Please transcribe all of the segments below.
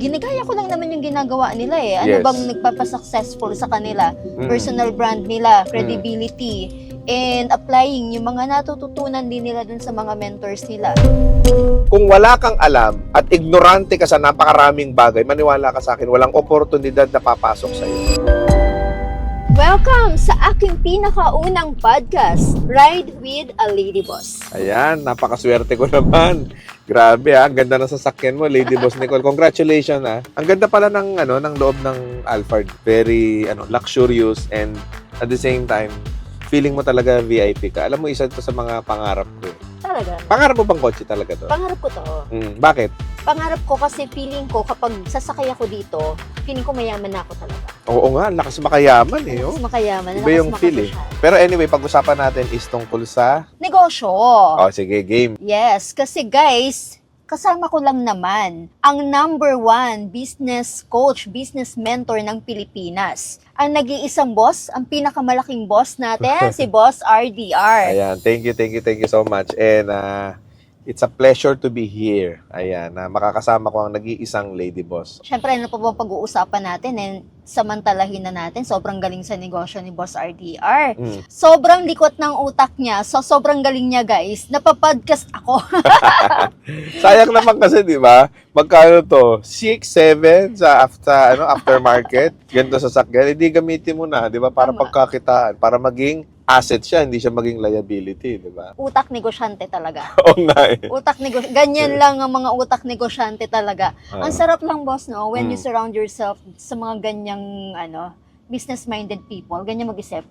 ginagaya ko lang naman yung ginagawa nila eh. Ano Yes. bang nagpapasuccessful sa kanila? Personal brand nila, credibility, and applying yung mga natututunan din nila dun sa mga mentors nila. Kung wala kang alam at ignorante ka sa napakaraming bagay, maniwala ka sa akin, walang oportunidad na papasok sa'yo. Welcome sa aking pinakaunang podcast, Ride with a Lady Boss. Ayan, napakaswerte ko naman. Grabe ang ganda ng sasakyan mo, Lady Boss Nicole. Congratulations Ang ganda pala ng ng loob ng Alphard. Very luxurious and at the same time, feeling mo talaga VIP ka. Alam mo, isa ito sa mga pangarap ko. Talaga? Pangarap mo bang kotse talaga to? Pangarap ko to. Bakit? Pangarap ko kasi feeling ko kapag sasakay ako dito, feeling ko mayaman na ako talaga. Oo nga, lakas makayaman eh. Lakas makayaman, Iba yung lakas feel eh. makasosyal. Pero anyway, pag-usapan natin is tungkol sa... Negosyo. Oh, sige, game. Yes, kasi guys, kasama ko lang naman ang #1 business coach, business mentor ng Pilipinas. Ang nag-iisang boss, ang pinakamalaking boss natin, si Boss RDR. Ayan, thank you so much. And it's a pleasure to be here. Ayan, makakasama ko ang nag-iisang lady boss. Siyempre, ano pa ba pag-uusapan natin? And samantalahin na natin, sobrang galing sa negosyo ni Boss RDR. Sobrang likot ng utak niya, so sobrang galing niya guys. Napapodcast ako. Sayang naman kasi, di ba? Magkano to? 6, 7 sa aftermarket. Ganito sa sakyan. Hindi gamitin mo na, di ba? Para Tama. pagkakitaan. Para maging asset siya, hindi siya maging liability, di ba? Utak negosyante talaga. Oo nga eh. Ganyan lang ang mga utak negosyante talaga. Ang Ah. sarap lang boss, no? When you surround yourself sa mga ganyang, business-minded people, ganyan mag-isip.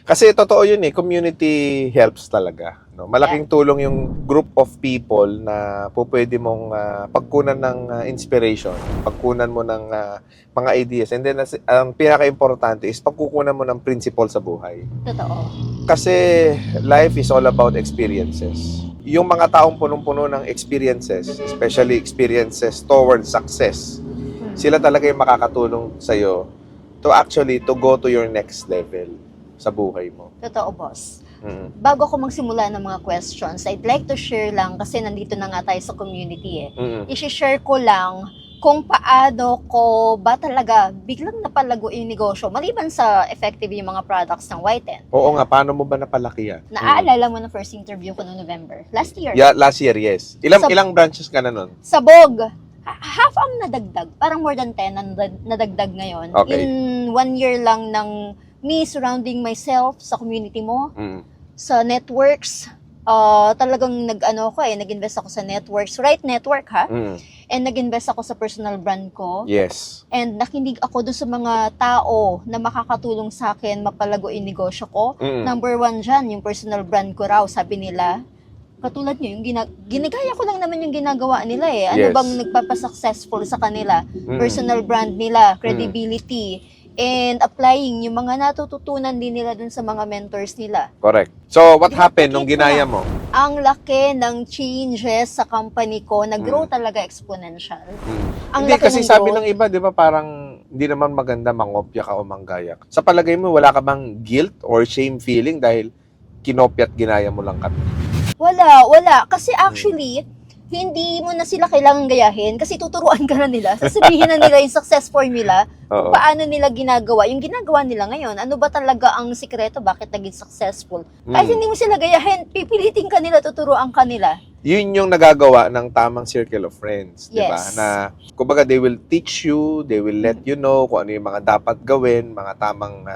Kasi totoo yun eh, community helps talaga. No? Malaking tulong yung group of people na pwede mong pagkunan ng inspiration, pagkunan mo ng mga ideas. And then ang pinaka-importante is pagkukunan mo ng principle sa buhay. Totoo. Kasi life is all about experiences. Yung mga taong punong-puno ng experiences, especially experiences towards success, sila talaga yung makakatulong sa'yo to go to your next level sa buhay mo. Totoo, boss. Bago ako magsimula ng mga questions, I'd like to share lang, kasi nandito na nga tayo sa community eh. I-share ko lang kung paano ko ba talaga biglang napalago yung negosyo, maliban sa effective yung mga products ng Whiten. Oo nga, paano mo ba napalaki yan? Naaalala mo na first interview ko noong November? Last year. Yeah, last year, yes. Ilang branches ka na nun? Sabog. Half ang nadagdag. Parang more than 10 ang nadagdag ngayon. Okay. In 1 year lang ng me surrounding myself sa community mo, sa networks, talagang nag-invest ako sa networks. Right network ha? And nag-invest ako sa personal brand ko. Yes. And nakinig ako doon sa mga tao na makakatulong sa akin mapalago yung negosyo ko. Number 1 dyan, yung personal brand ko raw, sabi nila. Katulad nyo, yung ginagaya ko lang naman yung ginagawa nila eh. Ano Yes. bang nagpapasuccessful sa kanila? Personal brand nila, credibility, and applying yung mga natututunan din nila dun sa mga mentors nila. Correct. So, what happened nung ginaya mo? Ang laki ng changes sa company ko, nag-grow talaga exponential. Ang Hindi, laki kasi ng sabi growth. ng iba, di ba, parang hindi naman maganda mangopya ka o manggaya ka. Sa palagay mo, wala ka bang guilt or shame feeling dahil kinopya at ginaya mo lang kami? Wala. Kasi actually, hindi mo na sila kailangan gayahin kasi tuturuan ka na nila. Sasabihin na nila yung success formula, kung Oo. paano nila ginagawa. Yung ginagawa nila ngayon, ano ba talaga ang sikreto, bakit naging successful. Kahit hindi mo sila gayahin, pipilitin ka nila, tuturuan ka nila. Yun yung nagagawa ng tamang circle of friends, di ba? Yes. Na, kumbaga, they will teach you, they will let you know kung ano yung mga dapat gawin, mga tamang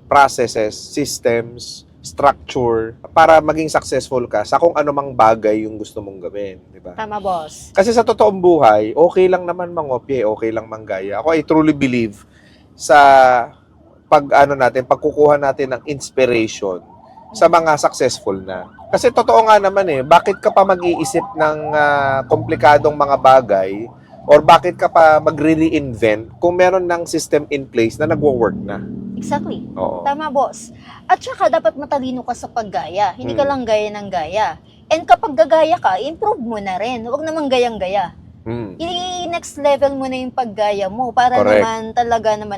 processes, systems, structure, para maging successful ka sa kung ano mang bagay yung gusto mong gawin, di ba? Tama, boss. Kasi sa totoong buhay, okay lang naman mangopya, okay lang manggaya. Ako, I truly believe sa pagkukuha natin ng inspiration sa mga successful na. Kasi totoo nga naman bakit ka pa mag-iisip ng komplikadong mga bagay or bakit ka pa magre-reinvent kung meron ng system in place na nagwo-work na? Exactly. Oo. Tama, boss. At saka dapat matalino ka sa paggaya. Hindi ka lang gaya ng gaya. And kapag gagaya ka, improve mo na rin. Huwag namang gayang-gaya. I-next level mo na yung paggaya mo para Correct.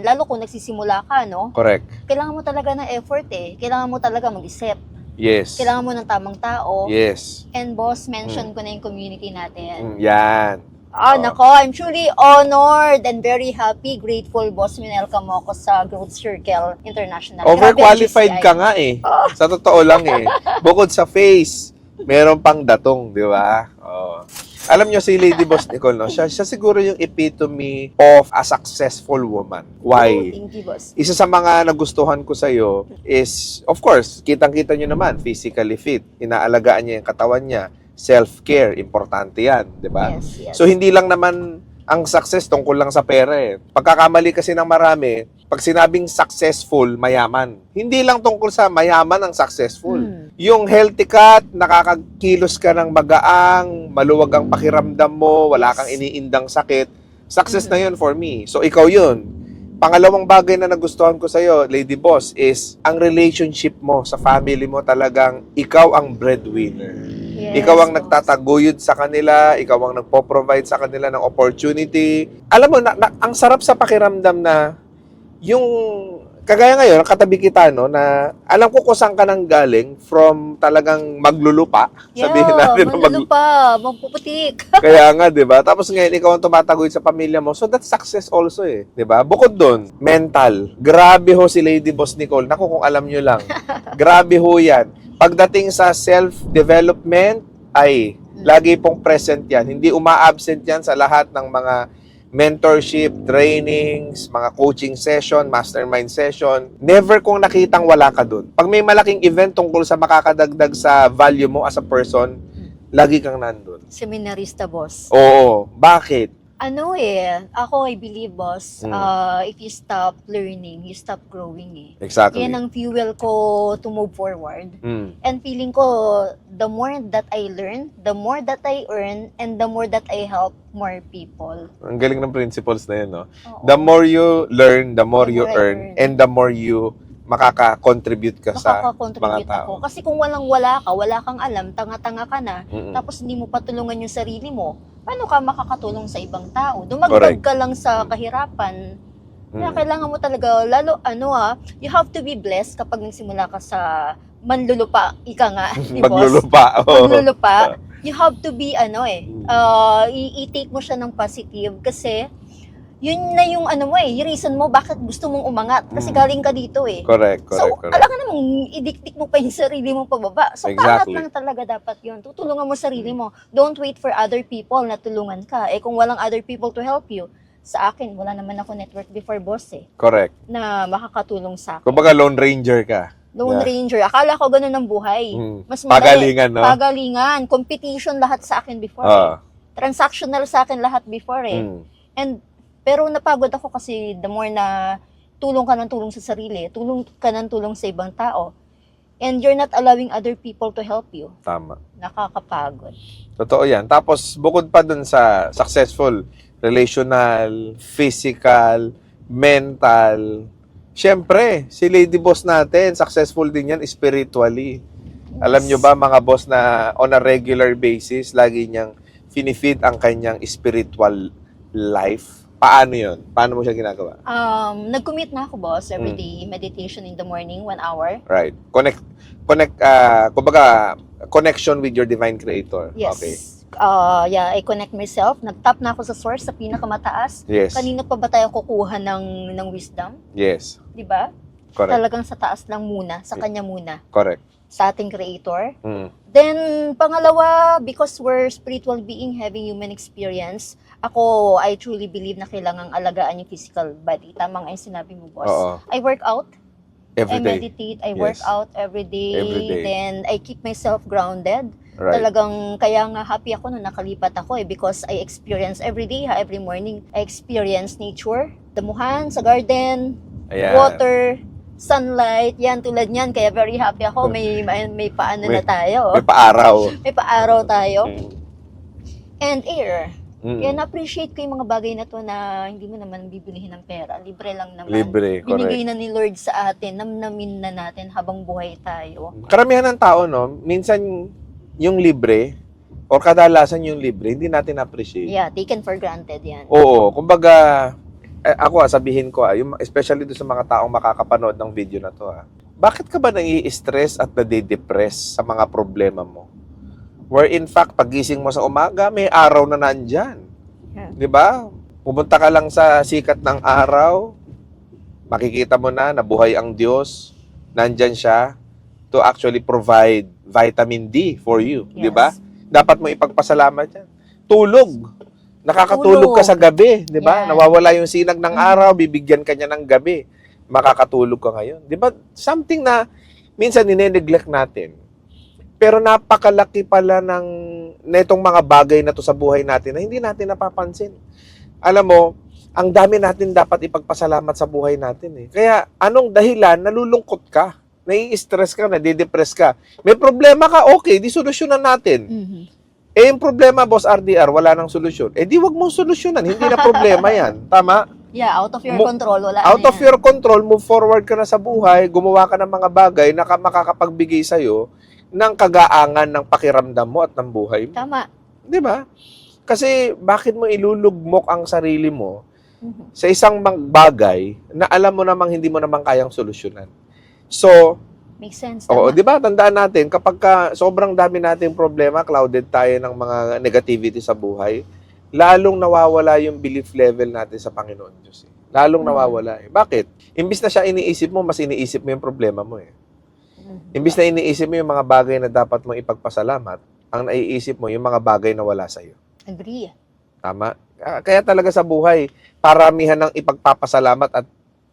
lalo kung nagsisimula ka, no? Correct. Kailangan mo talaga ng effort eh. Kailangan mo talaga mag-isip. Yes. Kailangan mo ng tamang tao. Yes. And boss, mention ko na yung community natin. Yan. Nako, I'm truly honored and very happy, grateful, boss. Minelcome mo ako sa Growth Circle International. Overqualified Grabe, ka nga eh. Sa totoo lang eh. Bukod sa face, meron pang datong, di ba? Oh. Alam nyo si Lady Boss Nicole, no? Siya siguro yung epitome of a successful woman. Why? Thank you, boss. Isa sa mga nagustuhan ko sa'yo is, of course, kitang-kita nyo naman, physically fit. Inaalagaan niya yung katawan niya. Self-care, importante yan, di ba? Yes. So, hindi lang naman ang success tungkol lang sa pera eh. Pagkakamali kasi ng marami, pag sinabing successful, mayaman. Hindi lang tungkol sa mayaman ang successful. Yung healthy ka, nakakakilos ka ng magaang, maluwag ang pakiramdam mo, wala kang iniindang sakit. Success na yun for me. So, ikaw yun. Pangalawang bagay na nagustuhan ko sa'yo, Lady Boss, is ang relationship mo sa family mo talagang ikaw ang breadwinner. Yes, Ikaw ang boss. nagtataguyod sa kanila, ikaw ang nagpo-provide sa kanila ng opportunity. Alam mo, ang sarap sa pakiramdam na yung, kagaya ngayon, katabi kita, no, na alam ko kung saan ka nang galing from talagang maglulupa. Sabihin natin na manlulupa, magpuputik. Kaya nga, 'di ba? Tapos ngayon ikaw ang tumataguyod sa pamilya mo. So that's success also eh, 'di ba? Bukod doon, mental. Grabe ho si Lady Boss Nicole. Naku, kung alam niyo lang. Grabe ho 'yan. Pagdating sa self-development ay lagi pong present 'yan. Hindi uma-absent 'yan sa lahat ng mga mentorship, trainings, mga coaching session, mastermind session. Never kong nakitang wala ka doon. Pag may malaking event tungkol sa makakadagdag sa value mo as a person, lagi kang nandun. Seminarista, boss. Oo. Bakit? Ako, I believe, boss, if you stop learning, you stop growing eh. Exactly. Yan ang fuel ko to move forward. Mm. And feeling ko, the more that I learn, the more that I earn, and the more that I help more people. Ang galing ng principles na yun, no? Oo. The more you learn, the more you The more I earn, earn. and the more you makaka-contribute ka sa Makaka-contribute mga ako. tao. Kasi kung wala kang alam, tanga-tanga ka na, Mm-mm. tapos hindi mo patulungan yung sarili mo, paano ka makakatulong sa ibang tao? Dumagdag ka lang sa kahirapan. Kaya Mm. kailangan mo talaga, lalo, you have to be blessed kapag nagsimula ka sa manlulupa, ika nga, ni boss. Maglulupa. Oo. Maglulupa. You have to be, i-take mo siya ng positive kasi yun na yung yung reason mo bakit gusto mong umangat. Kasi galing ka dito eh. Correct. So, alam ka namang idiktik mo pa yung sarili mo pababa. So, Exactly. paangat lang talaga dapat yun. Tutulungan mo sarili mo. Don't wait for other people na tulungan ka. Kung walang other people to help you, sa akin, wala naman ako network before, boss Correct. na makakatulong sa akin. Kumbaga Lone Ranger ka. Lone Yeah. Ranger. Akala ko ganun ang buhay. Mas Pagalingan, no? Pagalingan. Competition lahat sa akin before Transactional sa akin lahat before Pero napagod ako kasi the more na tulong ka ng tulong sa sarili, tulong ka ng tulong sa ibang tao, and you're not allowing other people to help you. Tama. Nakakapagod. Totoo yan. Tapos, bukod pa dun sa successful, relational, physical, mental, syempre, si Lady Boss natin, successful din yan spiritually. Alam nyo ba, mga boss, na on a regular basis, lagi niyang finifeed ang kanyang spiritual life? Paano yun? Paano mo siya ginagawa? Nag-commit na ako, boss, every day, meditation in the morning, 1 hour. Right. Kumbaga, connection with your divine creator. Yes. Okay. I connect myself. Nag-tap na ako sa source, sa pinakamataas. Yes. Kanino pa ba tayo kukuha ng wisdom? Yes. Di ba? Correct. Talagang sa taas lang muna, sa kanya muna, Correct. sa ating creator. Mm. Then, pangalawa, because we're spiritual being having human experience, I truly believe na kailangang alagaan yung physical body. Tama nga yung sinabi mo, boss. Oo. I work out, Every I day. meditate, I Yes. work out every day. Every day. Then, I keep myself grounded. Right. Talagang, kaya nga happy ako nung nakalipat ako because I experience every day, every morning, I experience nature, damuhan, sa garden, Ayan. water, sunlight, yan tulad niyan. Kaya very happy ako. May paano na tayo. May paaraw. May paaraw tayo. And air. Mm. Kaya na-appreciate ko yung mga bagay na to na hindi mo naman bibilihin ng pera. Libre lang naman. Libre, Binigay correct. na ni Lord sa atin. Namnamin na natin habang buhay tayo. Karamihan ng tao, no, minsan yung libre, or kadalasan yung libre, hindi natin appreciate. Yeah, taken for granted yan. Oo, kumbaga, ako sabihin ko, yung, especially doon sa mga taong makakapanood ng video na to, bakit ka ba nai-stress at nade-depress sa mga problema mo? Where in fact, pagising mo sa umaga, may araw na nandyan. Yeah. 'Di ba? Pumunta ka lang sa sikat ng araw, makikita mo na nabuhay ang Diyos. Nandyan siya to actually provide vitamin D for you, 'di ba? Dapat mo ipagpasalamat 'yan. Tulog. Nakakatulog ka sa gabi, 'di ba? Yan. Nawawala yung sinag ng araw, bibigyan ka niya ng gabi. Makakatulog ka ngayon. 'Di ba? Something na minsan nine-neglect natin. Pero napakalaki pala netong mga bagay na to sa buhay natin na hindi natin napapansin. Alam mo, ang dami natin dapat ipagpasalamat sa buhay natin eh. Kaya anong dahilan nalulungkot ka? Nai-stress ka, nadidepress ka. May problema ka, okay, di solusyonan natin. Eh yung problema, Boss RDR, wala nang solusyon. Eh di wag mong solusyonan, hindi na problema yan. Tama? Yeah, out of your control. Wala Out na of yan. your control, move forward ka na sa buhay, gumawa ka ng mga bagay na makakapagbigay sa'yo ng kagaangan ng pakiramdam mo at ng buhay mo. Tama. Di ba? Kasi bakit mo ilulugmok ang sarili mo Mhm. sa isang bagay na alam mo namang hindi mo namang kayang solusyonan? So, Makes sense. oo, Tama. di ba? Tandaan natin, kapag sobrang dami nating problema, clouded tayo ng mga negativity sa buhay, lalong nawawala yung belief level natin sa Panginoon Diyos. Lalong nawawala. Bakit? Imbis na siya iniisip mo, mas iniisip mo yung problema mo eh. Imbis na iniisip mo yung mga bagay na dapat mo ipagpasalamat, ang naiisip mo yung mga bagay na wala sa'yo. Agree. Tama? Kaya talaga sa buhay, paramihan ng ipagpapasalamat at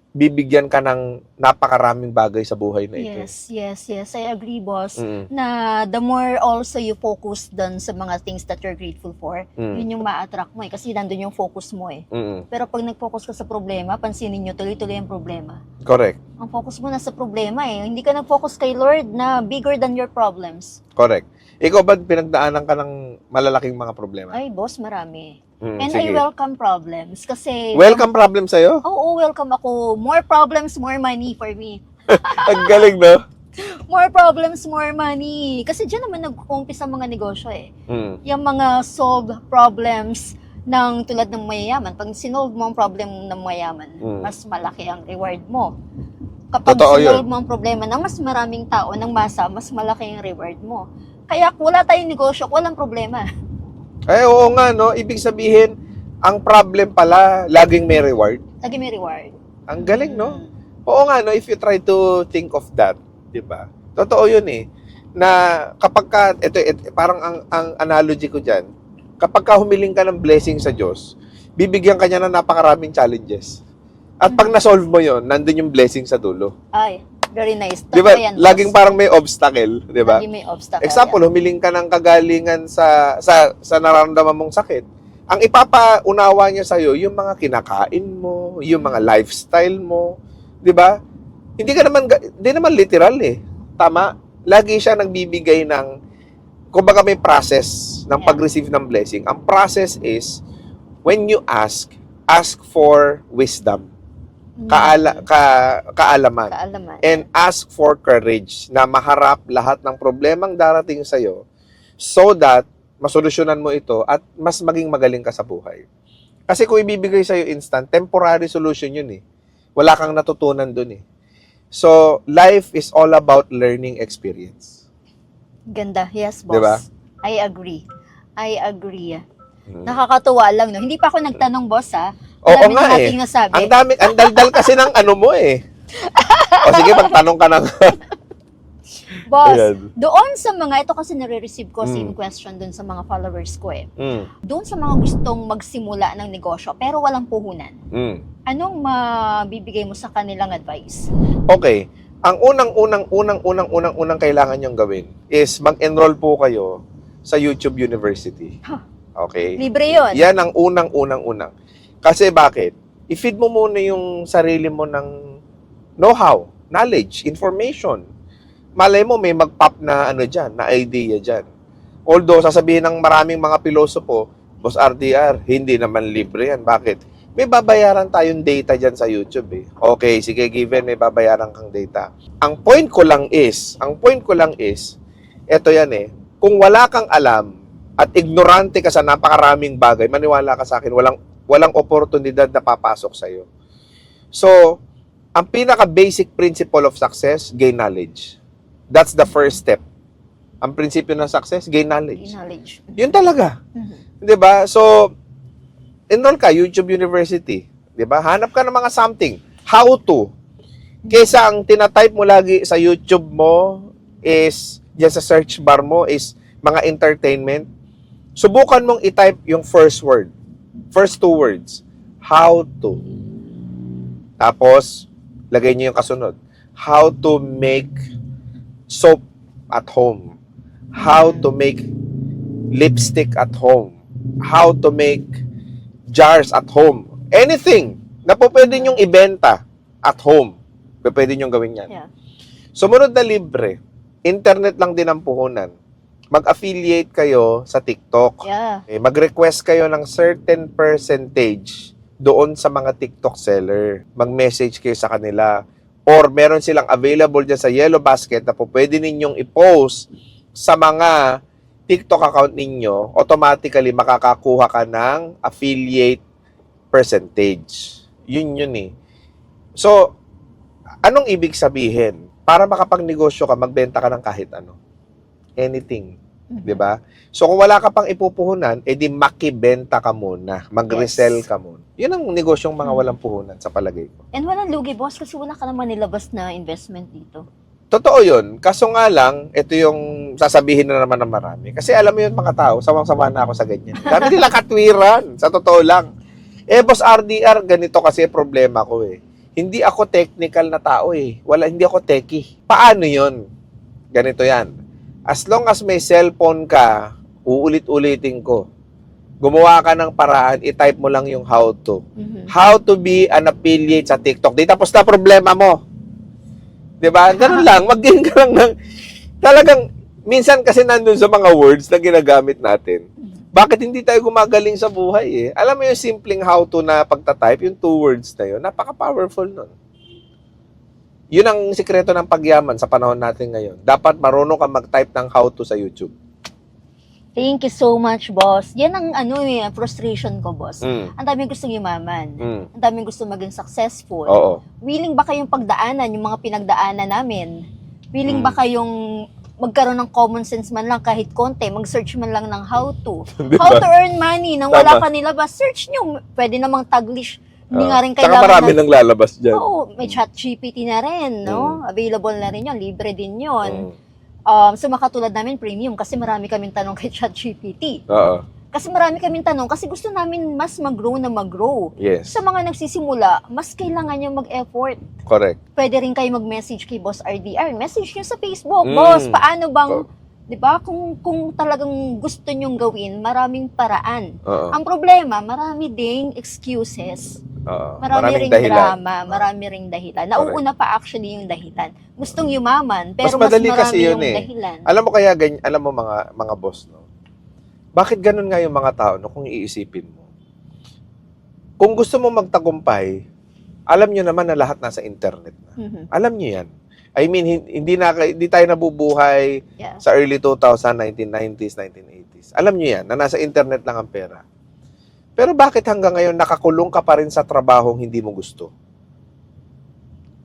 bibigyan ka ng napakaraming bagay sa buhay na ito. Yes. I agree, boss. Mm. Na the more also you focus dun sa mga things that you're grateful for, yun yung ma-attract mo eh. Kasi nandun yung focus mo eh. Mm. Pero pag nag-focus ka sa problema, pansinin nyo, tuloy-tuloy ang problema. Correct. Ang focus mo na sa problema eh. Hindi ka nag-focus kay Lord na bigger than your problems. Correct. Ikaw ba pinagdaanan ka ng malalaking mga problema? Ay, boss, marami. Mm, And sige. I welcome problems. Kasi... Welcome problem sa'yo? Oo, welcome ako. More problems, more money for me. Ang galing, no? More problems, more money. Kasi dyan naman nag-uumpisa mga negosyo eh. Mm. Yung mga solve problems ng tulad ng mayayaman. Pag sinolve mo ang problem ng mayaman, mas malaki ang reward mo. Kapag Totoo sinolve yun. mo ang problema ng mas maraming tao, ng masa, mas malaki ang reward mo. Kaya kung wala tayong negosyo, walang problema. Eh, oo nga, no? Ibig sabihin, ang problem pala, laging may reward. Lagi may reward. Ang galing, no? Oo nga, no? If you try to think of that, di ba? Totoo yun eh. Na kapag ka, ito parang ang analogy ko dyan, kapag ka humiling ka ng blessing sa Diyos, bibigyan ka niya ng napakaraming challenges. At pag na-solve mo yon, nandun yung blessing sa dulo. Ay, very nice. Di ba? Totoo yan, boss. Laging parang may obstacle, di ba? Lagi may obstacle. Example, humiling ka ng kagalingan sa nararamdaman mong sakit. Ang ipapaunawa niya sa'yo, yung mga kinakain mo, yung mga lifestyle mo, di ba? Hindi naman literal eh. Tama? Lagi siya nagbibigay ng, kumbaga may process ng pag-receive ng blessing. Ang process is, when you ask for wisdom, kaalaman. And ask for courage na maharap lahat ng problemang darating sa'yo so that masolusyonan mo ito at mas maging magaling ka sa buhay. Kasi kung ibibigay sa'yo instant, temporary solution yun eh. Wala kang natutunan dun eh. So, life is all about learning experience. Ganda. Yes, boss. Diba? I agree. Nakakatuwa lang, no? Hindi pa ako nagtanong, boss, ha? Oo nga eh. Nasabi. Ang daldal kasi ng ano mo eh. O sige, magtanong ka ng... Boss, Ayan. doon sa mga, ito kasi nare-receive ko same question doon sa mga followers ko eh. Doon sa mga gustong magsimula ng negosyo pero walang puhunan, anong mabibigay mo sa kanilang advice? Okay. Ang unang kailangan nyong gawin is mag-enroll po kayo sa YouTube University. Okay? Libre yun. Yan ang unang. Kasi bakit? I-feed mo muna yung sarili mo ng know-how, knowledge, information. Malay mo may mag-pop na dyan, na idea dyan. Although, sasabihin ng maraming mga pilosopo, Boss RDR, hindi naman libre yan. Bakit? May babayaran tayong data dyan sa YouTube eh. Okay, sige, given may babayaran kang data. Ang point ko lang is, eto yan eh, kung wala kang alam at ignorante ka sa napakaraming bagay, maniwala ka sa akin, walang oportunidad na papasok sa'yo. So, ang pinaka-basic principle of success, gain knowledge. That's the first step. Ang prinsipyo ng success, gain knowledge. Knowledge. Yun talaga. Mhm. 'Di ba? So, enroll ka, YouTube University. 'Di ba? Hanap ka ng mga something. How to. Kaysa ang tinatype mo lagi sa YouTube mo is, diyan sa search bar mo is mga entertainment. Subukan mong i-type yung first word. First 2 words. How to. Tapos, lagay niyo yung kasunod. How to make soap at home. How to make lipstick at home. How to make jars at home. Anything na po pwede nyong ibenta at home. Pwede nyong gawin yan. Yeah. Sumunod na libre. Internet lang din ang puhunan. Mag-affiliate kayo sa TikTok. Yeah. Mag-request kayo ng certain percentage doon sa mga TikTok seller. Mag-message kayo sa kanila. Or meron silang available dyan sa Yellow Basket na po pwede ninyong i-post sa mga TikTok account ninyo. Automatically makakakuha ka ng affiliate percentage. Yun eh. So, anong ibig sabihin? Para makapagnegosyo ka, magbenta ka ng kahit ano. Anything. Di ba? So, kung wala ka pang ipupuhunan, edi makibenta ka muna. Mag-resell ka muna. Yun ang negosyong mga walang puhunan sa palagay ko. And walang lugi, boss, kasi wala ka naman nilabas na investment dito. Totoo yun. Kaso nga lang, ito yung sasabihin na naman ng marami. Kasi alam mo yun mga tao, sawang-sawa na ako sa ganyan. Dami nila katwiran. Sa totoo lang. Boss RDR, ganito kasi problema ko eh. Hindi ako technical na tao eh. Hindi ako techie. Paano yun? Ganito yan. As long as may cellphone ka, uulit-ulitin ko. Gumawa ka ng paraan, i-type mo lang yung how to. How to be an affiliate sa TikTok. Di tapos na problema mo. Diba? Ganun lang. Mag-gain ka lang ng... Talagang, minsan kasi nandun sa mga words na ginagamit natin. Bakit hindi tayo gumagaling sa buhay eh? Alam mo yung simpleng how to na pagtatype, yung 2 words na yun, napaka-powerful nun. Yun ang sikreto ng pagyaman sa panahon natin ngayon. Dapat marunong ka mag-type ng how to sa YouTube. Thank you so much, boss. Yan ang frustration ko, boss. Ang daming gustong yumaman. Ang daming gustong maging successful. Oo. Willing ba kayong pagdaanan yung mga pinagdaanan namin? Willing ba kayong magkaroon ng common sense man lang kahit konti, mag-search man lang ng how to. Diba? How to earn money nang wala Tama. ka nilabas. Search nyo. Pwede namang Taglish. Hindi Oo. nga rin Tsaka kailangan marami nang lalabas dyan. Oo, may chat GPT na rin, no? Available na rin yun. Libre din yun. So, makatulad namin premium kasi marami kaming tanong kay ChatGPT. Oo. Kasi marami kaming tanong kasi gusto namin mas mag-grow na mag-grow. Yes. Sa mga nagsisimula, mas kailangan nyo mag-effort. Correct. Pwede rin kayo mag-message kay Boss RDR. Message nyo sa Facebook. Boss, paano bang, di ba, kung talagang gusto nyong gawin, maraming paraan. Oo. Ang problema, marami ding excuses. Oo. Marami ring dahilan. drama, marami ring dahilan. Nauuna pa actually yung dahilan. Gustong yumaman, pero Mas madali marami kasi yun yung eh. dahilan. Alam mo kaya ganyan, alam mo mga boss, no? Bakit ganun nga yung mga tao, no? Kung iisipin mo. Kung gusto mo magtagumpay, alam nyo naman na lahat nasa internet na. Alam nyo yan. I mean, hindi tayo nabubuhay sa early 2000, 1990s, 1980s. Alam nyo yan, na nasa internet lang ang pera. Pero bakit hanggang ngayon nakakulong ka pa rin sa trabahong hindi mo gusto?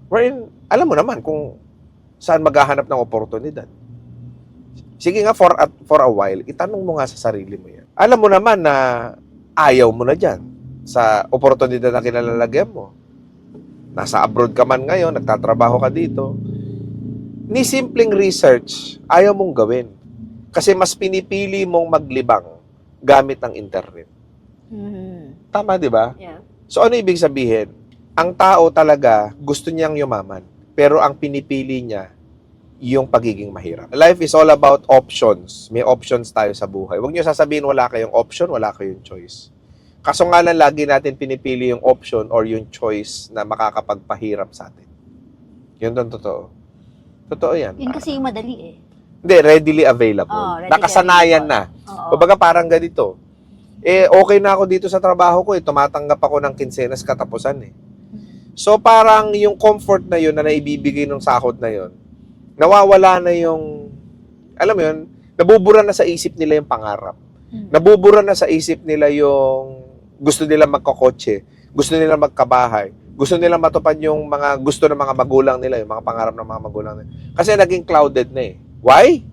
Wherein, alam mo naman kung saan maghahanap ng oportunidad. Sige nga, for a while, itanong mo nga sa sarili mo yan. Alam mo naman na ayaw mo na dyan sa oportunidad na kinalalagyan mo. Nasa abroad ka man ngayon, nagtatrabaho ka dito. Ni simpleng research, ayaw mong gawin. Kasi mas pinipili mong maglibang gamit ng internet. Tama, di ba? Yeah. So, ano ibig sabihin? Ang tao talaga gusto niyang yumaman, pero ang pinipili niya yung pagiging mahirap. Life is all about options. May options tayo sa buhay. Huwag niyo sasabihin wala kayong option, wala kayong choice. Kaso nga lang lagi natin pinipili yung option or yung choice na makakapagpahirap sa atin. Yun doon totoo. Totoo yan. Yun kasi yung madali eh. Hindi, readily available. Readily Nakasanayan available. na. Oo. Kumbaga parang ganito. Okay na ako dito sa trabaho ko eh. Tumatanggap ako ng kinsenas katapusan eh. So parang yung comfort na yun na naibibigay ng sahod na yun, nawawala na yung, alam mo yun, nabubura na sa isip nila yung pangarap. Nabubura na sa isip nila yung gusto nila magkakotse, gusto nila magkabahay, gusto nila matupad yung mga gusto ng mga magulang nila, yung mga pangarap ng mga magulang nila. Kasi naging clouded na eh. Why?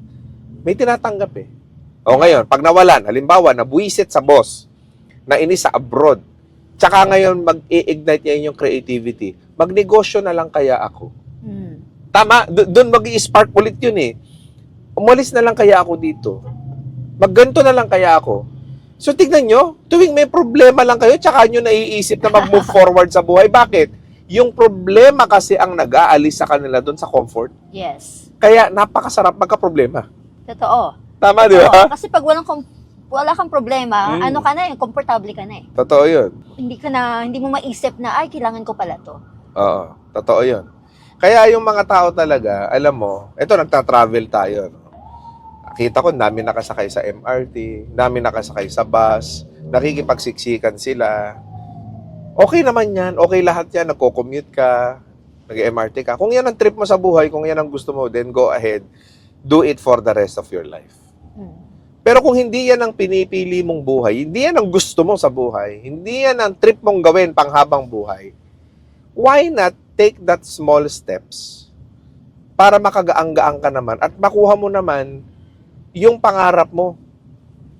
May tinatanggap eh. O ngayon, pag nawalan, halimbawa, nabuwisit sa boss, nainis sa abroad. Tsaka ngayon, mag-i-ignite niya yung creativity. Magnegosyo na lang kaya ako. Tama, doon mag-i-spark ulit yun eh. Umalis na lang kaya ako dito. Magganto na lang kaya ako. So tignan nyo, tuwing may problema lang kayo, tsaka nyo naiisip na mag-move forward sa buhay. Bakit? Yung problema kasi ang nag-aalis sa kanila doon sa comfort. Yes. Kaya napakasarap magka-problema. Totoo. Tama, di ba? Kasi pag wala kang problema, ano ka na eh, komportable ka na eh. Totoo yun. Hindi mo maisip na, ay, kailangan ko pala to. Oo, totoo yun. Kaya yung mga tao talaga, alam mo, ito nagta-travel tayo. No? Nakita ko, dami nakasakay sa MRT, dami nakasakay sa bus, nakikipagsiksikan sila. Okay naman yan, okay lahat yan, nagko-commute ka, nag-MRT ka. Kung yan ang trip mo sa buhay, kung yan ang gusto mo, then go ahead, do it for the rest of your life. Pero kung hindi yan ang pinipili mong buhay, hindi yan ang gusto mo sa buhay, hindi yan ang trip mong gawin panghabang buhay, why not take that small steps para makagaang-gaang ka naman at makuha mo naman yung pangarap mo.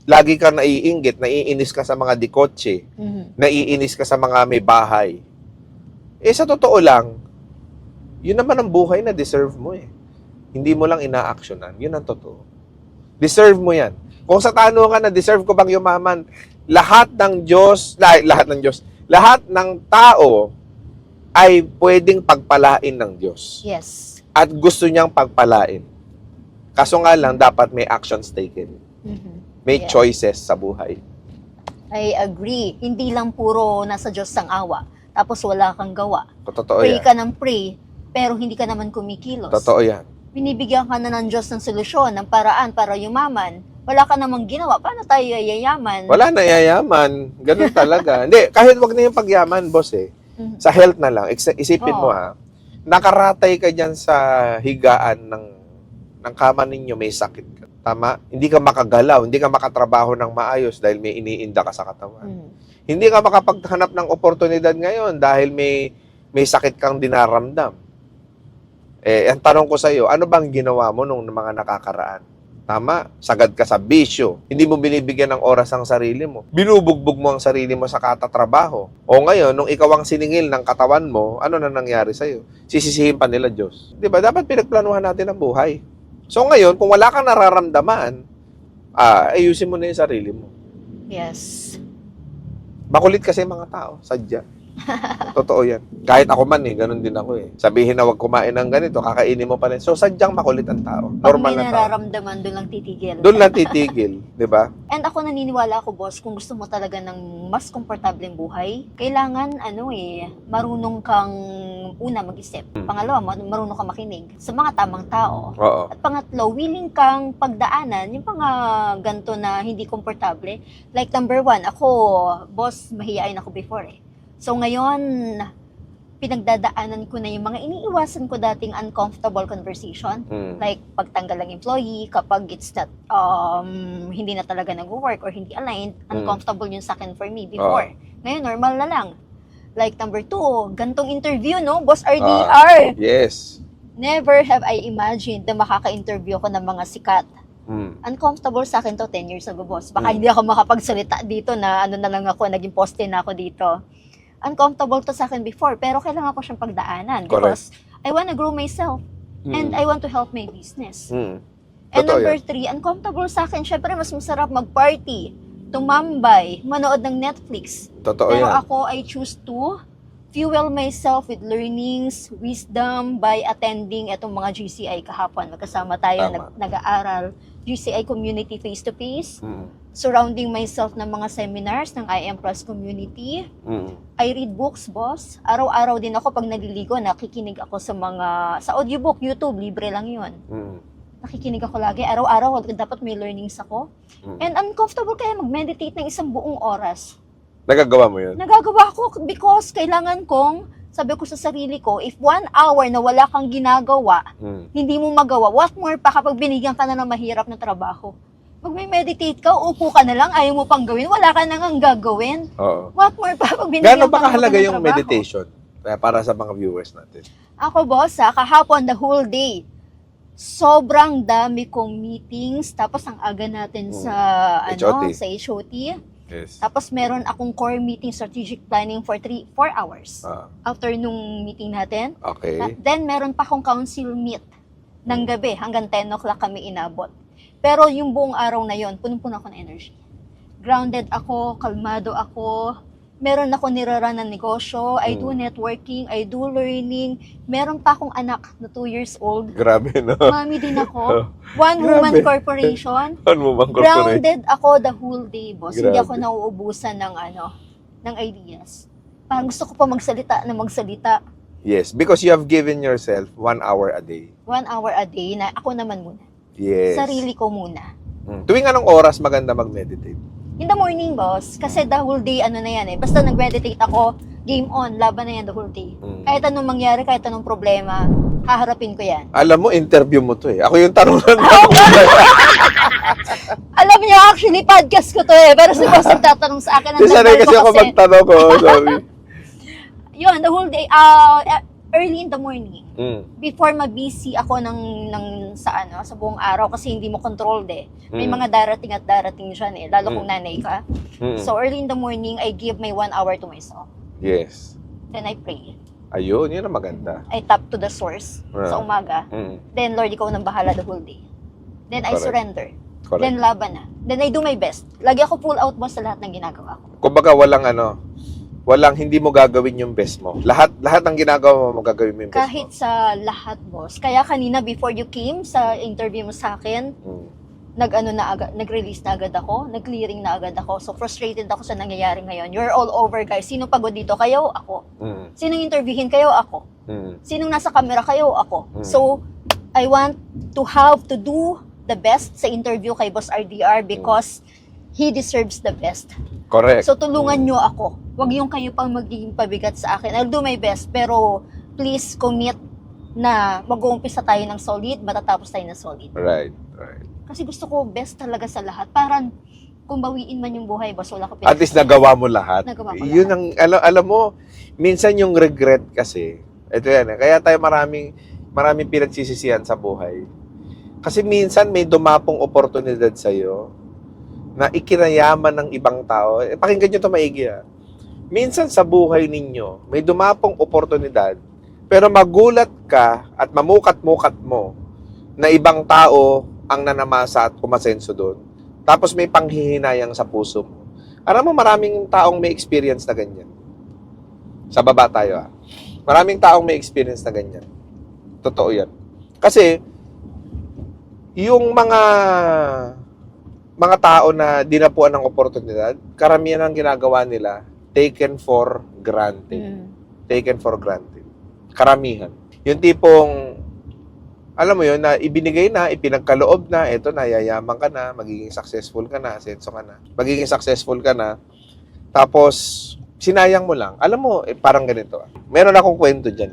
Lagi kang naiinggit, naiinis ka sa mga dikotse, naiinis ka sa mga may bahay. Eh sa totoo lang, yun naman ang buhay na deserve mo eh. Hindi mo lang ina-actionan, yun ang totoo. Deserve mo yan. Kung sa tanungan na deserve ko bang yumaman, lahat ng tao ay pwedeng pagpalain ng Diyos. Yes. At gusto niyang pagpalain. Kaso nga lang, dapat may actions taken. May choices sa buhay. I agree. Hindi lang puro nasa Diyos ang awa, tapos wala kang gawa. Totoo Pray yan. ka ng pray, pero hindi ka naman kumikilos. Totoo yan. Binibigyan ka na ng Diyos ng solusyon, ng paraan para yumaman. Wala ka namang ginawa. Paano tayo yayaman? Wala na yayaman. Ganun talaga. Hindi, kahit wag na yung pagyaman, boss eh. Sa health na lang. Isipin mo ha, nakaratay ka dyan sa higaan ng kama ninyo, may sakit ka. Tama? Hindi ka makagalaw, hindi ka makatrabaho ng maayos dahil may iniinda ka sa katawan. Hindi ka makapaghanap ng oportunidad ngayon dahil may sakit kang dinaramdam. Eh, ang tanong ko sa iyo, ano bang ginawa mo nung mga nakakaraan? Tama? Sagad ka sa bisyo. Hindi mo binibigyan ng oras ang sarili mo. Binubugbog mo ang sarili mo sa katatrabaho. O ngayon, nung ikaw ang siningil ng katawan mo, ano na nangyari sa'yo? Sisisihin pa nila Diyos. Di ba? Dapat pinagplanuhan natin ang buhay. So ngayon, kung wala kang nararamdaman, ayusin mo na yung sarili mo. Yes. Makulit kasi mga tao, sadya. Totoo yan. Kahit ako man ganun din ako eh. Sabihin na wag kumain ng ganito, kakainin mo pa rin. So sadyang makulit ang tao. Pag Normal may na tao. nararamdaman, doon lang titigil. Doon lang titigil, di ba? And ako naniniwala ako, boss, kung gusto mo talaga ng mas komportableng buhay, kailangan, marunong kang una mag-isip. Pangalawa, marunong kang makinig sa mga tamang tao. Oo. At pangatlo, willing kang pagdaanan yung mga ganto na hindi komportable. Like number 1, ako, boss, mahihain ako before eh. So ngayon, pinagdadaanan ko na yung mga iniiwasan ko dating uncomfortable conversation. Like, pagtanggal ng employee, kapag it's not, hindi na talaga nag-work or hindi aligned, uncomfortable yun sa akin for me before. Ngayon, normal na lang. Like, number 2, gantong interview, no? Boss RDR! Yes. Never have I imagined na makaka-interview ko ng mga sikat. Uncomfortable sa akin to 10 years ago, boss. Baka hindi ako makapagsalita dito na na lang ako, naging poste na ako dito. Uncomfortable to sa akin before, pero kailangan ko siyang pagdaanan. Correct. Because I wanna grow myself and I want to help my business. And Totoo number yan. 3, uncomfortable sa akin, syempre mas masarap mag-party, tumambay, manood ng Netflix. Totoo Pero yan. ako, I choose to fuel myself with learnings, wisdom by attending itong mga GCI kahapon. Magkasama tayo, Tama. nag-aaral, GCI community face-to-face, surrounding myself ng mga seminars ng IM Plus community. I read books, boss. Araw-araw din ako pag naliligo, nakikinig ako sa audiobook, YouTube, libre lang yun. Nakikinig ako lagi, araw-araw, dapat may learnings ako. And uncomfortable kaya mag-meditate ng isang buong oras. Nagagawa mo yun? Nagagawa ko because kailangan kong, sabi ko sa sarili ko, if 1 hour na wala kang ginagawa, hindi mo magawa, what more pa kapag binigyan ka na ng mahirap na trabaho? Pag may meditate ka, upo ka na lang, ayaw mo pang gawin, wala ka nang gagawin. Oo. What more pa pag binigyan Gano'n ka ba kahalaga ng yung trabaho? meditation? Para sa mga viewers natin. Ako, boss, kahapon, the whole day, sobrang dami kong meetings, tapos ang aga natin sa HOT. sa HOT. Yes. Tapos meron akong core meeting, strategic planning for 4 hours. Ah, After nung meeting natin. okay. Then meron pa akong council meet ng gabi hanggang 10 o'clock kami inabot. Pero yung buong araw na yon, punong-puno ako ng energy. Grounded ako, kalmado ako. Meron ako niraran ng negosyo. I do networking, I do learning. Meron pa akong anak na 2 years old. Grabe, no? Mami din ako. One-woman Grabe. corporation. Ano mo bang corporate? Grounded ako the whole day, boss. Hindi ako Grabe. nauubusan ng ideas. Parang gusto ko pa magsalita. Yes, because you have given yourself 1 hour a day. 1 hour a day na ako naman muna. Yes. Sarili ko muna. Tuwing anong oras maganda mag-meditate? In the morning, boss, kasi the whole day, ano na yan eh. Basta nag-meditate ako, game on, laban na yan the whole day. Kahit anong mangyari, kahit anong problema, haharapin ko yan. Alam mo, interview mo to eh. Ako yung tanong na Alam niyo, actually, podcast ko to eh. Pero si boss nagtatanong sa akin. ang Sanay tagal kasi ko ako magtanong ko. Sorry. Yun, the whole day, early in the morning. Before mabisi ako sa buong araw kasi hindi mo control eh. May mga darating at darating dyan eh, lalo kung nanay ka. So early in the morning, I give my 1 hour to myself. Yes. Then I pray. Ayun, yun ang maganda. I tap to the source sa umaga. Then Lord, ikaw nang bahala the whole day. Then I Correct. surrender. Correct. Then laban na. Then I do my best. Lagi ako full out boss sa lahat ng ginagawa ko. Kumbaga walang hindi mo gagawin yung best mo. Lahat ng ginagawa mo gagawin mo yung best Kahit sa lahat boss. Kaya kanina before you came sa interview mo sa akin, mo. nag-release na agad ako, nag-clearing na agad ako. So frustrated ako sa nangyayari ngayon. You're all over guys. Sino pagod dito? Kayo? Ako. Sinong interviewin? Kayo? Ako. Sinong nasa camera? Kayo? Ako. So I want to have to do the best sa interview kay Boss RDR because he deserves the best. Correct. So tulungan nyo ako. Huwag yung kayo pang magiging pabigat sa akin. I'll do my best pero please commit na mag-uumpisa tayo ng solid, matatapos tayo ng solid. Right. Kasi gusto ko best talaga sa lahat. Parang kung bawiin man yung buhay, boss, wala ko At least nagawa mo lahat. Nagawa ko Yun ang, alam mo, minsan yung regret kasi, ito yan, kaya tayo maraming pinagsisisihan sa buhay. Kasi minsan may dumapong oportunidad sa'yo na ikinayaman ng ibang tao. Pakinggan nyo ito maigi Minsan sa buhay ninyo, may dumapong oportunidad, pero magulat ka at mamukat-mukat mo na ibang tao ang nanamasa at umasenso doon. Tapos may panghihinayang sa puso mo. Alam mo, maraming taong may experience na ganyan. Sa baba tayo Maraming taong may experience na ganyan. Totoo yan. Kasi, yung mga tao na dinapuan ng oportunidad, karamihan ang ginagawa nila, taken for granted. Taken for granted. Karamihan. Yung tipong, alam mo yun, na ibinigay na, ipinagkaloob na, eto na, yayaman ka na, magiging successful ka na, asenso ka na. Magiging successful ka na, tapos, sinayang mo lang. Alam mo, parang ganito. Meron akong kwento dyan.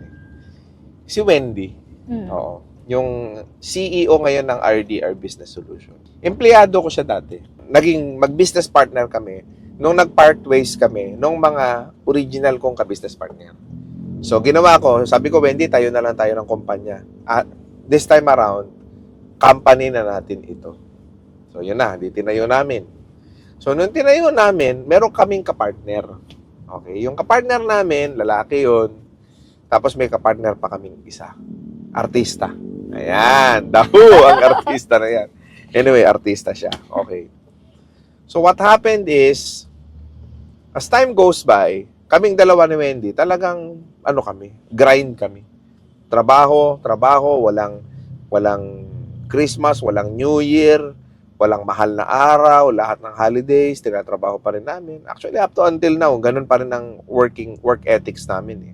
Si Wendy, oo, yung CEO ngayon ng RDR Business Solution. Empleyado ko siya dati. Naging mag-business partner kami nung nag-part ways kami nung mga original kong ka-business partner. So, ginawa ko, sabi ko, Wendy, tayo na lang tayo ng kumpanya. At this time around, company na natin ito. So, yun na, di tinayo namin. So, nung tinayo namin, meron kaming kapartner. Okay, yung kapartner namin, lalaki yun. Tapos may kapartner pa kaming isa. Artista. Ayan, dahu ang artista na yan. Anyway, artista siya. Okay. So, what happened is, as time goes by, kaming dalawa ni Wendy, talagang, grind kami. Trabaho, walang Christmas, walang New Year, walang mahal na araw, lahat ng holidays, tinatrabaho pa rin namin. Actually, up to until now, ganun pa rin ang work ethics namin.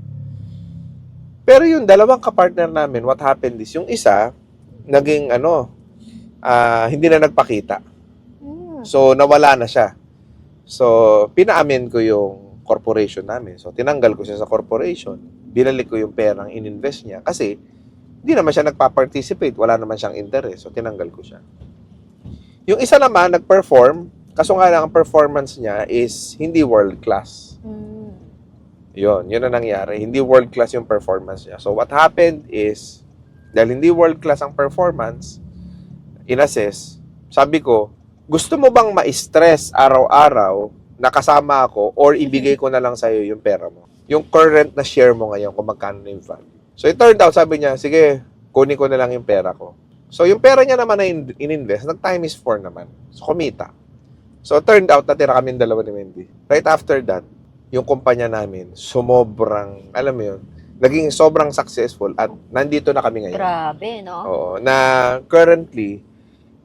Pero yung dalawang kapartner namin, what happened is, yung isa, naging hindi na nagpakita. So, nawala na siya. So, pinaamin ko yung corporation namin. So, tinanggal ko siya sa corporation. Binalik ko yung perang ininvest niya. Kasi, hindi naman siya nagpa-participate. Wala naman siyang interest. So, tinanggal ko siya. Yung isa naman, nag-perform. Kaso nga lang, ang performance niya is hindi world-class. Yun ang nangyari. Hindi world-class yung performance niya. So, what happened is, dahil hindi world-class ang performance, in-assess, sabi ko, gusto mo bang ma-stress araw-araw nakasama ako or ibigay ko na lang sa'yo yung pera mo. Yung current na share mo ngayon kung magkano na yung value. So, it turned out, sabi niya, sige, kunin ko na lang yung pera ko. So, yung pera niya naman na in-invest, nag-time is 4 naman. So, kumita. So, turned out, natira kami dalawa ni Wendy. Right after that, yung kumpanya namin, sumobrang, alam mo yun, naging sobrang successful at nandito na kami ngayon. Grabe, no? Oo, na currently,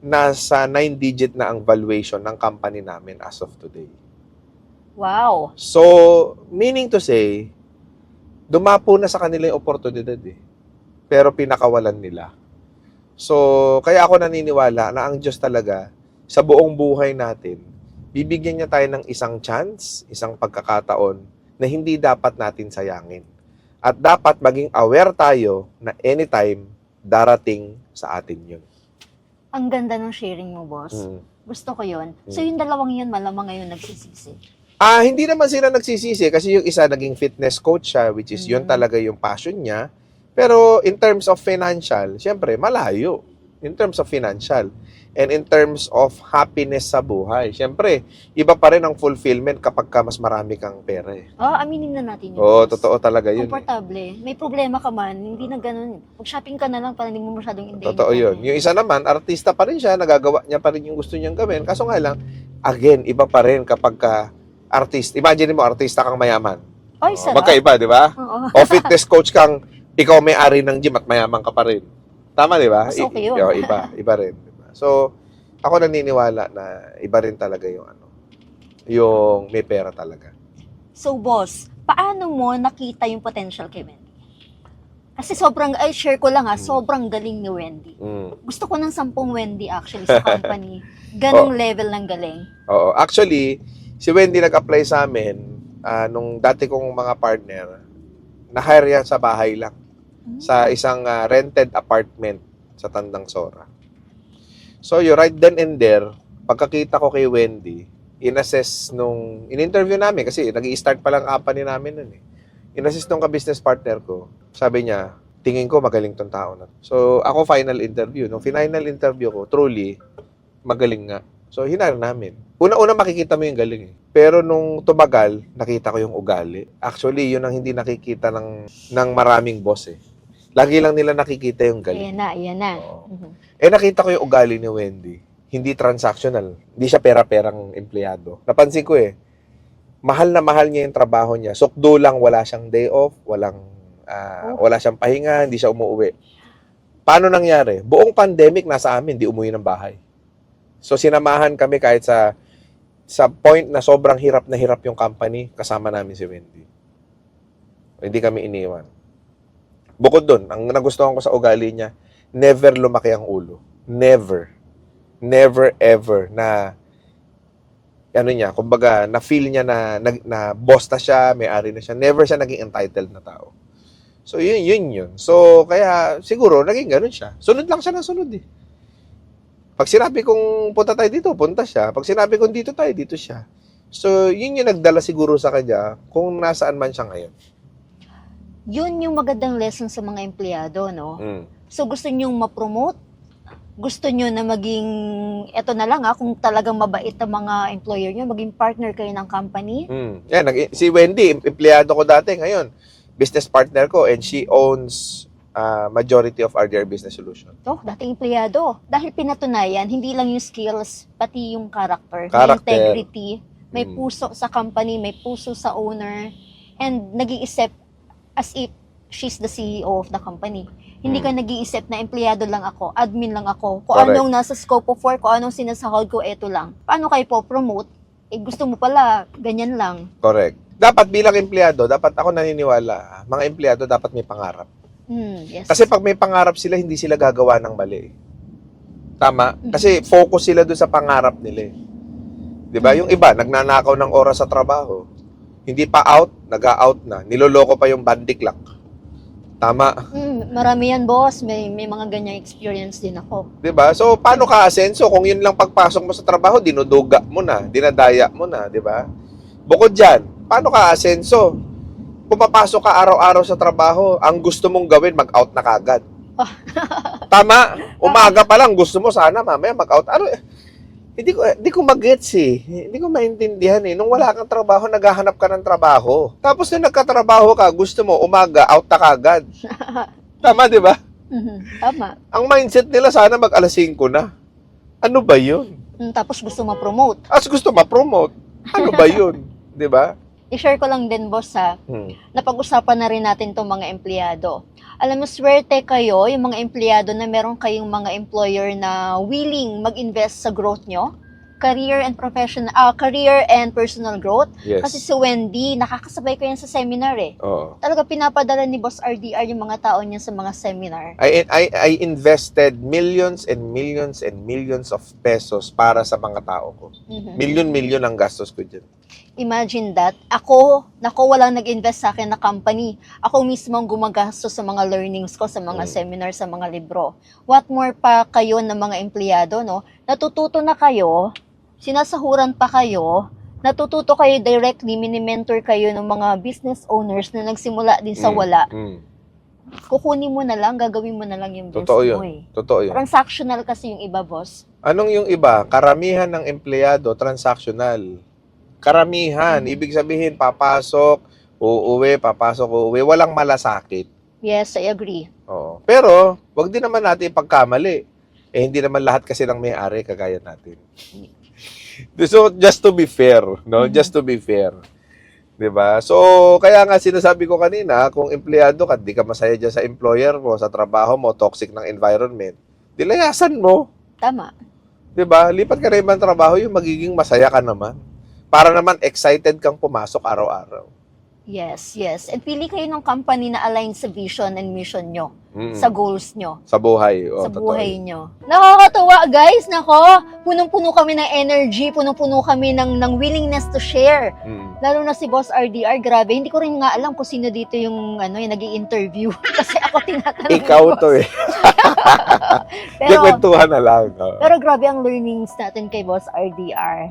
nasa 9-digit na ang valuation ng company namin as of today. Wow. So, meaning to say, dumapo na sa kanila yung oportunidad eh. Pero pinakawalan nila. So, kaya ako naniniwala na ang Diyos talaga, sa buong buhay natin, bibigyan niya tayo ng isang chance, isang pagkakataon na hindi dapat natin sayangin. At dapat maging aware tayo na anytime darating sa atin yun. Ang ganda ng sharing mo, boss. Gusto ko yun. So, yung dalawang yun, malamang ngayon nagsisisi. Hindi naman sila nagsisisi kasi yung isa naging fitness coach siya, which is yun talaga yung passion niya. Pero in terms of financial, syempre, malayo. In terms of financial. And in terms of happiness sa buhay. Syempre, iba pa rin ang fulfillment kapag ka mas marami kang pera eh. Aminin na natin yun. Oo, boss. totoo talaga yun. Komportable. May problema ka man, hindi na ganun. Pag-shopping ka na lang, parang hindi mo masyadong hindi. Totoo yun. Yung isa naman, artista pa rin siya, nagagawa niya pa rin yung gusto niyang gawin. Kaso nga lang, again, iba pa rin kapag ka artist. Imagine mo, artista kang mayaman. Ay, sarap. Magkaiba, di ba? Oo. O fitness coach kang, ikaw may-ari ng gym at mayaman ka pa rin. Tama, di ba? Mas okay yun. Iba rin. Diba? So, ako naniniwala na iba rin talaga yung may pera talaga. So, boss, paano mo nakita yung potential kay Wendy? Kasi share ko lang sobrang galing ni Wendy. Gusto ko ng 10 Wendy actually sa company. Ganong level ng galing. Oo. Actually, si Wendy nag-apply sa amin nung dati kong mga partner, na-hire yan sa bahay lang. Sa isang rented apartment sa Tandang Sora. So, right then and there, pagkakita ko kay Wendy, in-assess in-interview namin, kasi nag-i-start pa lang company namin nun eh. In-assess nung ka-business partner ko, sabi niya, tingin ko magaling tong tao na. So, ako final interview. Nung final interview ko, truly, magaling nga. So, hinire namin. Una-una makikita mo yung galing eh. Pero nung tumagal, nakita ko yung ugali. Actually, yun ang hindi nakikita ng maraming boss eh. Lagi lang nila nakikita yung galing. Ayan na. Nakita ko yung ugali ni Wendy. Hindi transactional. Hindi siya pera-perang empleyado. Napansin ko eh. Mahal na mahal niya yung trabaho niya. Sukdo lang, wala siyang day off, wala siyang pahinga, hindi siya umuwi. Paano nangyari? Buong pandemic nasa amin, di umuwi ng bahay. So sinamahan kami kahit sa point na sobrang hirap na hirap yung company, kasama namin si Wendy. Hindi kami iniwan. Bukod doon, ang nagustuhan ko sa ugali niya, never lumaki ang ulo. Never. Never ever na kumbaga, na-feel niya na boss na siya, may-ari na siya. Never siya naging entitled na tao. So, yun. So, kaya, siguro, naging ganun siya. Sunod lang siya ng sunod eh. Pag sinabi kong punta tayo dito, punta siya. Pag sinabi kong dito tayo, dito siya. So, yun yung nagdala siguro sa kanya kung nasaan man siya ngayon. Yun yung magandang lesson sa mga empleyado, no? So, gusto nyong ma-promote? Gusto nyo na maging, eto na lang kung talagang mabait ang mga employer nyo, maging partner kayo ng company? Yan, si Wendy, empleyado ko dati ngayon. Business partner ko and she owns majority of RDR Business Solution. Dating empleyado. Dahil pinatunayan, hindi lang yung skills, pati yung character. May integrity, may puso sa company, may puso sa owner, and nag-iisip as if she's the CEO of the company. Hindi ka nag-iisip na empleyado lang ako, admin lang ako, kung Correct. anong nasa scope of work, kung anong sinasahod ko, eto lang. Paano kayo po-promote? Gusto mo pala, ganyan lang. Correct. Dapat bilang empleyado, dapat ako naniniwala, mga empleyado dapat may pangarap. Yes. Kasi pag may pangarap sila, hindi sila gagawa ng mali. Tama? Kasi focus sila doon sa pangarap nila. 'Di ba? Yung iba, nagnanakaw ng oras sa trabaho. Hindi pa out, nag-out na. Niloloko pa yung bandiklak. Tama? Marami yan, boss. May mga ganyang experience din ako. 'Di ba? So, paano ka asenso? Kung yun lang pagpasok mo sa trabaho, dinuduga mo na, dinadaya mo na, 'di ba? Bukod diyan, paano ka asenso? Kung papasok ka araw-araw sa trabaho, ang gusto mong gawin, mag-out na kagad. Tama? Umaga pa lang, gusto mo sana mamaya mag-out. Hindi ko magets eh. Hindi ko maintindihan eh. Nung wala kang trabaho, naghahanap ka ng trabaho. Tapos nung nagkatrabaho ka, gusto mo, umaga, out na kagad. Tama, di ba? Tama. Ang mindset nila, sana mag-alas 5 na. Ano ba yun? Tapos gusto ma-promote. As gusto ma-promote. Ano ba yun? Di ba? I-share ko lang din, boss, ha. Napag-usapan na rin natin itong mga empleyado. Alam mo, swerte kayo, yung mga empleyado na meron kayong mga employer na willing mag-invest sa growth nyo, career and personal growth. Yes. Kasi si Wendy, nakakasabay ko yan sa seminar eh. Oo. Talaga pinapadala ni Boss RDR yung mga tao niya sa mga seminar. I invested millions and millions and millions of pesos para sa mga tao ko. Milyon ang gastos ko dyan. Imagine that. Ako, walang nag-invest sa akin na company. Ako mismo ang gumagastos sa mga learnings ko, sa mga seminar, sa mga libro. What more pa kayo ng mga empleyado, no? Natututo na kayo, sinasahuran pa kayo, natututo kayo directly, mini-mentor kayo ng mga business owners na nagsimula din sa wala. Kukunin mo na lang, gagawin mo na lang yung best Totoo mo yun. eh. Totoo yun. Transactional kasi yung iba, boss. Anong yung iba? Karamihan ng empleyado, transactional. Karamihan. Ibig sabihin, papasok, uuwi, papasok, uuwi. Walang malasakit. Yes, I agree. Oo. Pero, wag din naman natin ipagkamali. Hindi naman lahat kasi ng may-ari kagaya natin. So, just to be fair, no? Just to be fair. 'Di ba? So, kaya nga sinasabi ko kanina, kung empleyado ka, di ka masaya dyan sa employer mo, sa trabaho mo, toxic ng environment, dilayasan mo. Tama. 'Di ba? Lipat ka na ibang trabaho, yung magiging masaya ka naman. Para naman excited kang pumasok araw-araw. Yes, yes. And pili kayo ng company na align sa vision and mission nyo, sa goals nyo, Sa buhay. sa buhay nyo. Nakakatuwa, guys. Nako, punong-puno kami ng energy, punong-puno kami ng willingness to share. Lalo na si Boss RDR, grabe. Hindi ko rin nga alam kung sino dito yung nag-i-interview. Kasi ako tinatanong. Ikaw to eh. Hindi, kwentuhan na lang. Pero grabe ang learnings natin kay Boss RDR.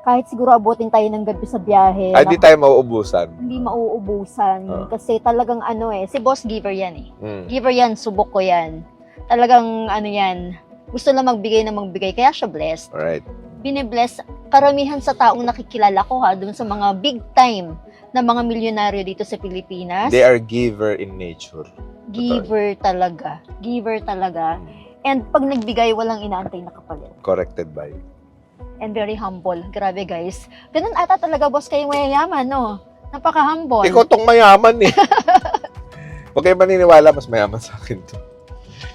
Kahit siguro abutin tayo ng gabi sa biyahe. Ay, di tayo mauubusan. Hindi mauubusan. Kasi talagang si Boss giver yan eh. Giver yan, subok ko yan. Talagang yan, gusto lang magbigay na magbigay. Kaya siya blessed. Alright. Binibless karamihan sa taong nakikilala ko dun sa mga big time na mga milyonaryo dito sa Pilipinas. They are giver in nature. Giver talaga. Giver talaga. And pag nagbigay, walang inaantay na kapalit. Corrected by. And very humble. Grabe, guys. Ganun ata talaga, boss, kayo mayayaman, no? Napaka-humble. Ikaw tong mayaman eh. Huwag kayo maniniwala, mas mayaman sa akin to.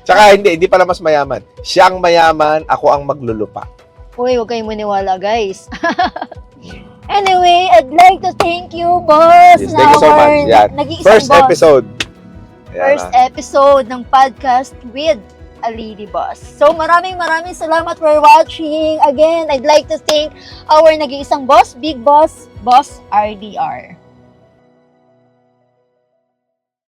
Tsaka hindi pala mas mayaman. Siyang mayaman, ako ang maglulupa. Uy, huwag kayong maniwala, guys. Anyway, I'd like to thank you, boss. Yes, thank you so much. Yan. First boss. episode. First episode ng podcast with a lady boss. So, maraming salamat for watching. Again, I'd like to thank our nag-iisang boss, Big Boss, Boss RDR.